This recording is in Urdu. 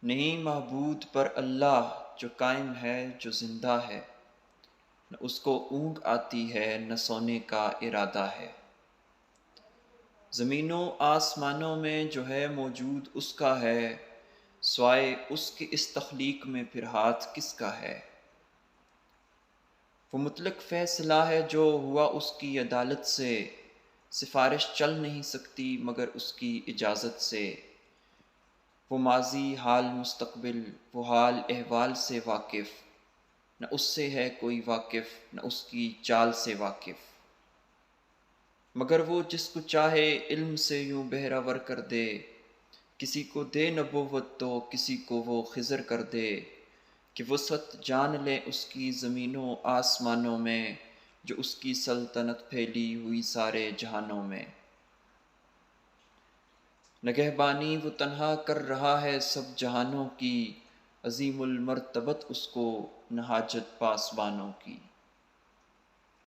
نہیں معبود پر اللہ جو قائم ہے جو زندہ ہے، نہ اس کو اونگ آتی ہے نہ سونے کا ارادہ ہے۔ زمینوں آسمانوں میں جو ہے موجود اس کا ہے، سوائے اس کی اس تخلیق میں پھر ہاتھ کس کا ہے۔ وہ مطلق فیصلہ ہے جو ہوا اس کی عدالت سے، سفارش چل نہیں سکتی مگر اس کی اجازت سے۔ وہ ماضی حال مستقبل وہ حال احوال سے واقف، نہ اس سے ہے کوئی واقف نہ اس کی چال سے واقف۔ مگر وہ جس کو چاہے علم سے یوں بہرہ کر دے، کسی کو دے نبوت تو کسی کو وہ خضر کر دے، کہ وسعت جان لیں اس کی زمینوں آسمانوں میں، جو اس کی سلطنت پھیلی ہوئی سارے جہانوں میں۔ نگہبانی وہ تنہا کر رہا ہے سب جہانوں کی، عظیم المرتبت اس کو نہ حاجت پاسبانوں کی۔